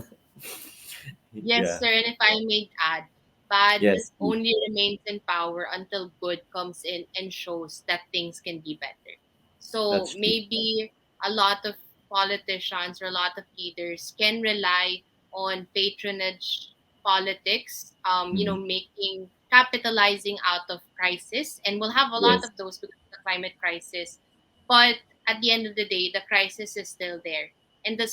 Yes,
Yeah,
sir. And if I may add, bad
yes,
only remains in power until good comes in and shows that things can be better. So
that's true.
maybe a lot of politicians or a lot of leaders can rely on patronage politics,
Mhm.
capitalizing out of crisis. And we'll have a lot
Yes,
of those because of the climate crisis. But at the end of the day, the crisis is still there, and
yeah,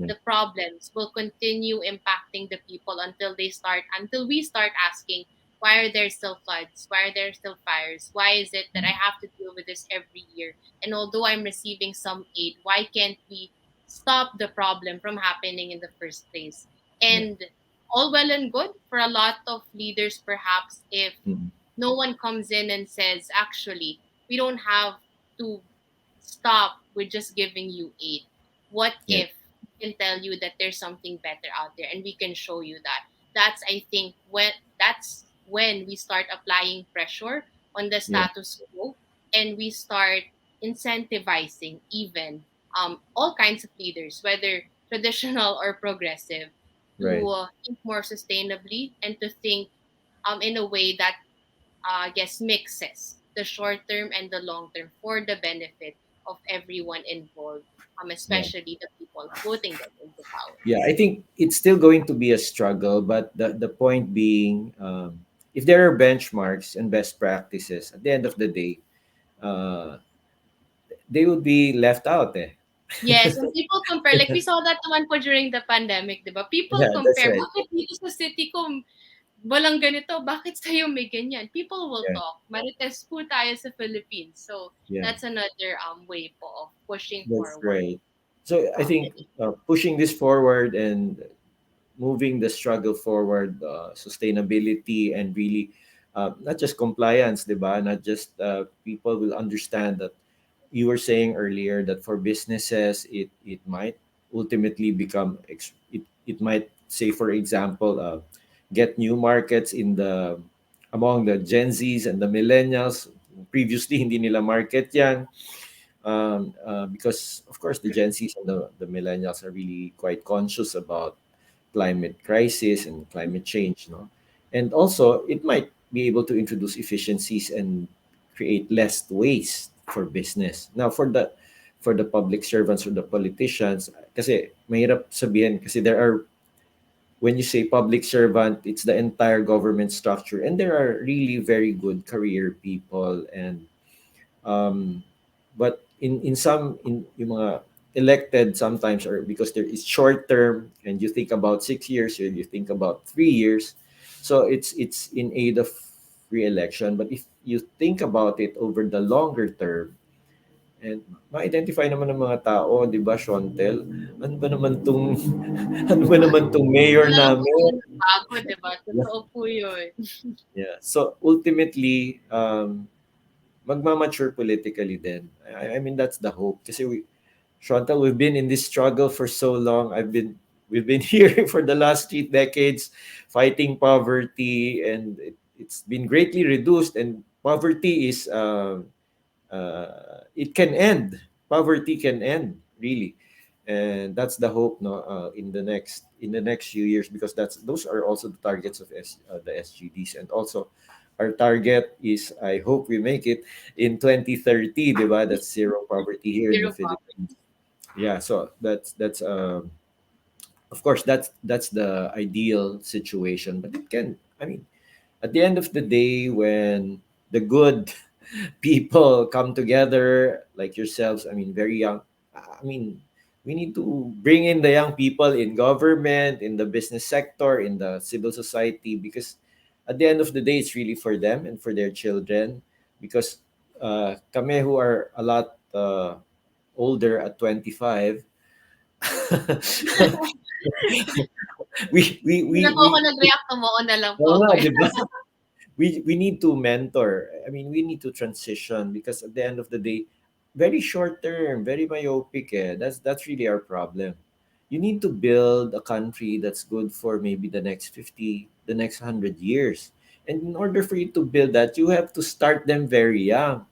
the problems will continue impacting the people until we start asking, why are there still floods, why are there still fires, why is it that I have to deal with this every year, and although I'm receiving some aid, why can't we stop the problem from happening in the first place?
yeah.
And all well and good for a lot of leaders, perhaps, if
Mhm.
no one comes in and says, actually, we don't have to stop with just giving you aid. What
Yeah,
if we can tell you that there's something better out there and we can show you that? That's, I think, when we start applying pressure on the
yeah,
status quo, and we start incentivizing even all kinds of leaders, whether traditional or progressive, to
right.
think more sustainably and to think in a way that I guess mixes the short term and the long term for the benefit of everyone involved,
Yeah.
especially the people putting them into power.
Yeah, I think it's still going to be a struggle, but the point being, if there are benchmarks and best practices, at the end of the day, uh, they would be left out. Eh.
Yes, and people compare, like we saw that naman po during the pandemic, di ba? People
Yeah, that's
compare,
right.
bakit dito sa city ko walang ganito? Bakit sa'yo may ganyan? People will
Yeah,
talk. Marites po tayo sa Philippines. So,
yeah,
that's another way po of pushing
that's
forward
right. So I think
the
pushing this forward and moving the struggle forward, sustainability, and really not just compliance, diba? Not just people will understand that you were saying earlier that for businesses, it might ultimately become, it might say, for example, get new markets among the Gen Zs and the millennials. Previously, hindi nila market yan. Because of course the Gen Zs and the millennials are really quite conscious about climate crisis and climate change, no? And also it might be able to introduce efficiencies and create less waste for business. Now for the public servants or the politicians, kasi mahirap sabihin kasi there are, when you say public servant, it's the entire government structure, and there are really very good career people, and um, but in some, in yung mga elected sometimes, or because there is short term and you think about 6 years, or you think about 3 years, so it's in aid of re-election. But if you think about it over the longer term, and ma-identify naman ng mga tao, di ba, Shawntel? Ano ba naman tong ano ba naman tong mayor
Wala naman po
namin?
nagbago, di ba? Totoo po yun.
Yeah. So ultimately, magmamature politically then. I mean, that's the hope. Kasi Chantal, we've been in this struggle for so long. We've been here for the last 3 decades, fighting poverty, and it's been greatly reduced. And poverty is, it can end. Poverty can end, really, and that's the hope, no, in the next few years, because those are also the targets of the SGDs, and also our target is, I hope we make it in 2030, diba? That's zero poverty here in the
Zero poverty.
Philippines. Yeah, so that's of course that's the ideal situation, but it can, I mean, at the end of the day, when the good people come together like yourselves. I mean, very young. I mean, we need to bring in the young people in government, in the business sector, in the civil society, because at the end of the day, it's really for them and for their children. Because kami who are a lot older at 25, we we
Hindi
we
na po
we
ako nag-react, tumuon na lang po
Oo
ako
nga,
eh.
'di ba? We need to mentor. I mean, we need to transition because at the end of the day, very short term, very myopic. That's really our problem. You need to build a country that's good for maybe the next 50, the next 100 years. And in order for you to build that, you have to start them very young,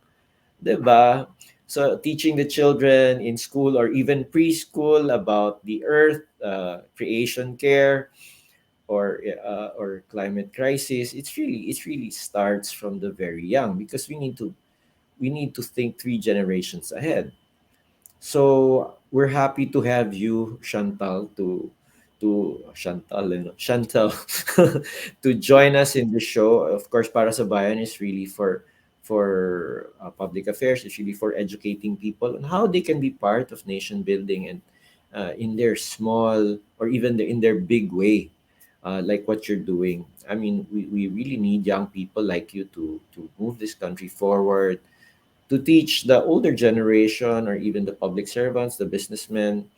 'di ba? So teaching the children in school or even preschool about the earth, creation care, or climate crisis, it's really starts from the very young, because we need to think 3 generations ahead. So we're happy to have you, Chantal, Chantal to join us in the show. Of course, para sa Bayan is really for public affairs. It's really for educating people on how they can be part of nation building, and in their small or even in their big way, like what you're doing. I mean, we really need young people like you to move this country forward, to teach the older generation or even the public servants, the businessmen,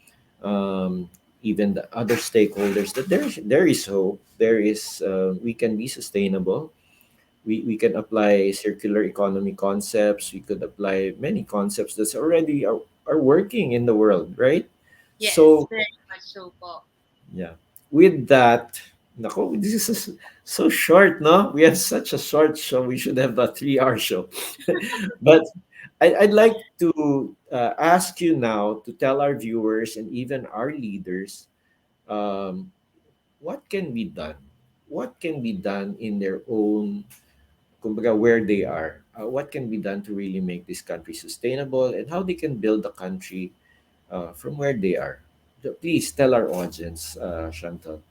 even the other stakeholders, that there is hope. There is we can be sustainable. We can apply circular economy concepts. We could apply many concepts that's already are working in the world, right?
Yes,
So
very much so po.
yeah. With that, nako, this is so short, no? We have such a short show. We should have a 3 hour show. But I'd like to ask you now to tell our viewers and even our leaders, um, what can be done? What can be done in their own, kumbaga, where they are? What can be done to really make this country sustainable, and how they can build the country from where they are? So please tell our audience, Chantal.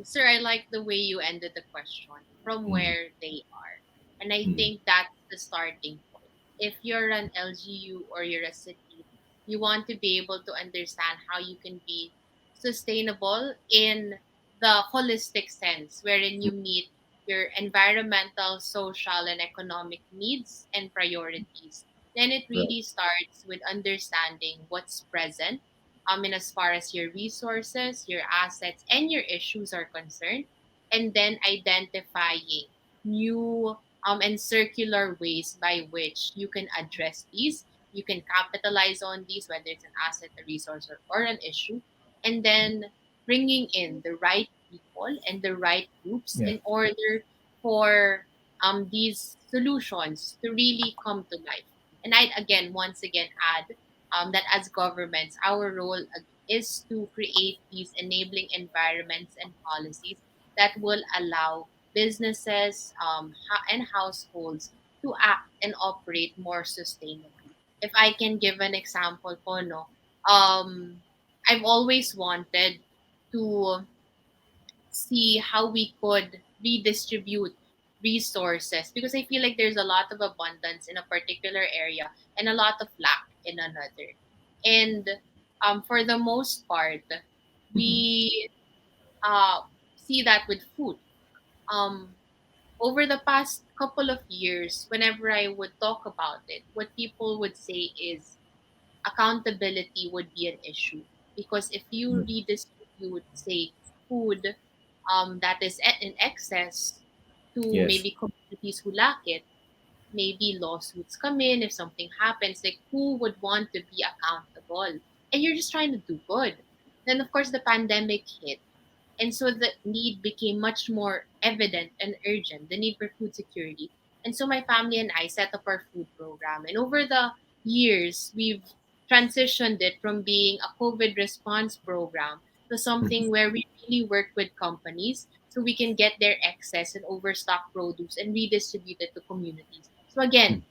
Sir, I like the way you ended the question, from
Mm,
where they are. And I
mm,
think that's the starting point. If you're an LGU or you're a city, you want to be able to understand how you can be sustainable in the holistic sense, wherein you meet your environmental, social, and economic needs and priorities. Then it
right.
really starts with understanding what's present, in as far as your resources, your assets, and your issues are concerned, and then identifying new and circular ways by which you can address these. You can capitalize on these, whether it's an asset, a resource, or an issue, and then bringing in the right people and the right groups
Yeah.
in order for these solutions to really come to life. And I'd again, once again, add that as governments, our role is to create these enabling environments and policies that will allow businesses and households to act and operate more sustainably. If I can give an example, po, no, I've always wanted to see how we could redistribute resources, because I feel like there's a lot of abundance in a particular area and a lot of lack in another. And for the most part,
Mhm.
we uh, see that with food. Um, Over the past couple of years, whenever I would talk about it, what people would say is accountability would be an issue, because if you
Mm.
redistribute, say, food that is in excess to
Yes.
maybe communities who lack it, maybe lawsuits come in if something happens. Like, who would want to be accountable? And you're just trying to do good. Then, of course, the pandemic hit, and so the need became much more evident and urgent, the need for food security. And so my family and I set up our food program. And over the years, we've transitioned it from being a COVID response program to
Mhm.
something where we really work with companies so we can get their excess and overstock produce and redistribute it to communities. So again,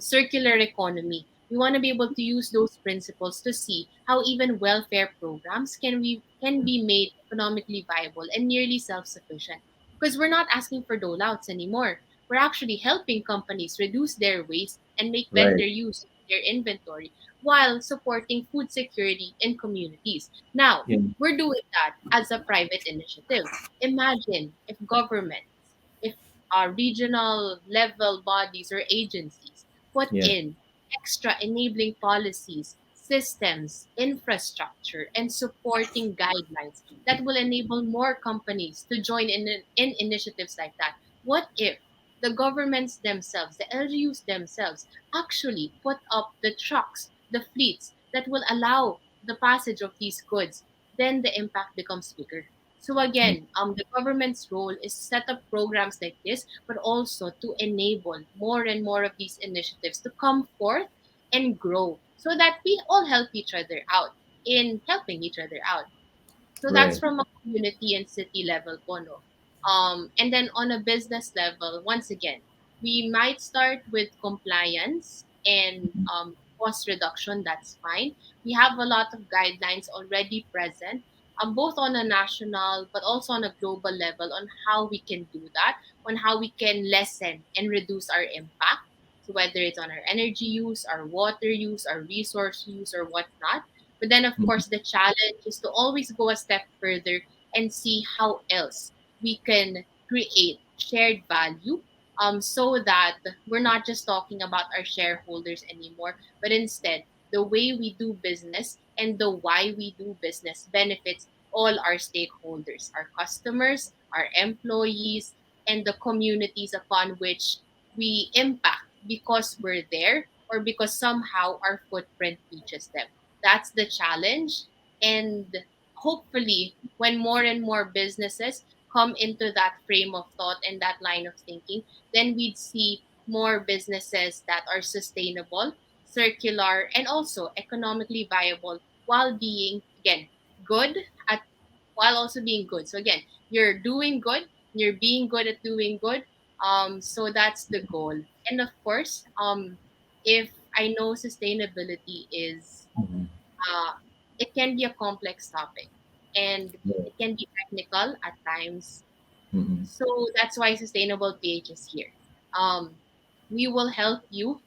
circular economy. We want to be able to use those principles to see how even welfare programs can be made economically viable and nearly self-sufficient. Because we're not asking for dole outs anymore. we're actually helping companies reduce their waste and make
Right.
better use of their inventory while supporting food security in communities. Now,
Yeah.
we're doing that as a private initiative. Imagine if governments, if our regional level bodies or agencies put
Yeah.
in extra enabling policies, systems, infrastructure, and supporting guidelines that will enable more companies to join in initiatives like that. What if the governments themselves, the LGUs themselves, actually put up the trucks, the fleets that will allow the passage of these goods? Then the impact becomes bigger. So
Yeah.
again, the government's role is to set up programs like this, but also to enable more and more of these initiatives to come forth and grow, so that we all help each other out in helping each other out. So that's
Right.
from a community and city level po, no? And then on a business level, once again, we might start with compliance and cost reduction. That's fine. We have a lot of guidelines already present, both on a national but also on a global level on how we can do that, on how we can lessen and reduce our impact. So whether it's on our energy use, our water use, our resource use, or whatnot. But then, of
Mhm.
course, the challenge is to always go a step further and see how else we can create shared value, so that we're not just talking about our shareholders anymore, but instead, the way we do business and the why we do business benefits all our stakeholders, our customers, our employees, and the communities upon which we impact because we're there or because somehow our footprint reaches them. That's the challenge. And hopefully, when more and more businesses come into that frame of thought and that line of thinking, then we'd see more businesses that are sustainable, circular, and also economically viable while being, again, good at while also being good. So again, you're doing good, you're being good at doing good. So that's the goal. And of course, if I know sustainability is
Mhm.
uh, it can be a complex topic and
Right.
it can be technical at times.
Mhm.
So that's why Sustainable PH is here. Um, we will help you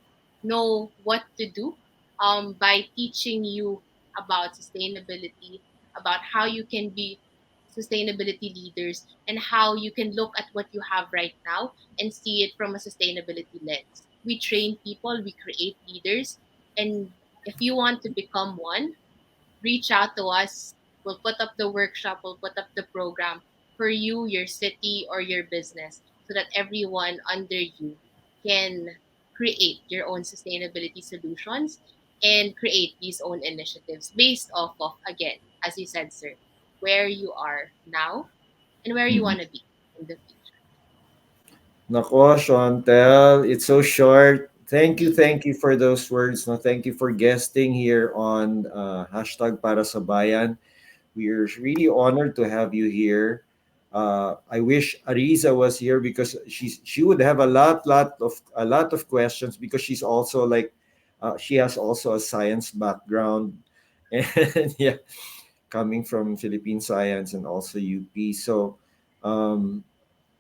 know what to do, by teaching you about sustainability, about how you can be sustainability leaders, and how you can look at what you have right now and see it from a sustainability lens. We train people, we create leaders, and if you want to become one, reach out to us. We'll put up the workshop, we'll put up the program for you, your city, or your business so that everyone under you can create your own sustainability solutions and create these own initiatives based off of, again, as you said, sir, where you are now and where you
Mhm.
want to be in the future.
Nako, Shawntel, it's so short. Thank you for those words. No, thank you for guesting here on hashtag para sa bayan. We're really honored to have you here. I wish Ariza was here because she would have a lot of questions because she's also like she has also a science background and yeah, coming from Philippine science and also UP. So um,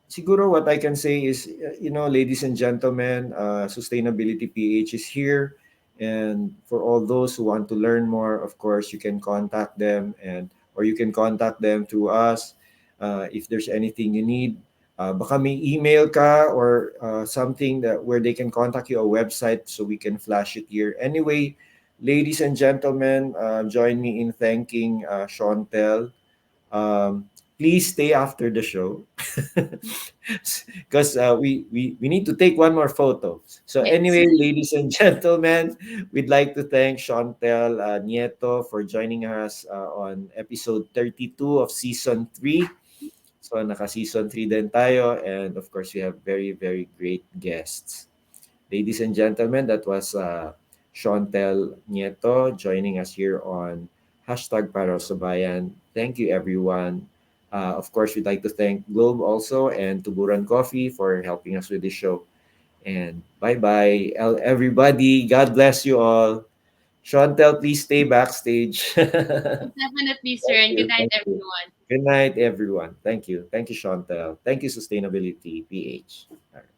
siguro what I can say is, ladies and gentlemen, Sustainability PH is here. And for all those who want to learn more, of course, you can contact them or you can contact them through us if there's anything you need. Baka may email ka or something that where they can contact you, a website, so we can flash it here. Anyway, ladies and gentlemen, join me in thanking Shawntel. Please stay after the show because we need to take one more photo. So
Yes.
anyway, ladies and gentlemen, we'd like to thank Shawntel Nieto for joining us on episode 32 of season 3. So naka-season 3 din tayo, and of course we have very very great guests. Ladies and gentlemen, that was Shawntel Nieto joining us here on hashtag Para sa Bayan. Thank you, everyone. Of course, we'd like to thank Globe also and Tuburan Coffee for helping us with this show. And bye-bye, everybody. God bless you all. Shawntel, please stay backstage. Thank
Definitely, sir. And good
you.
night,
Thank you.
everyone.
Good night, everyone. Thank you. Thank you, Shawntel. Thank you, Sustainability PH. All right.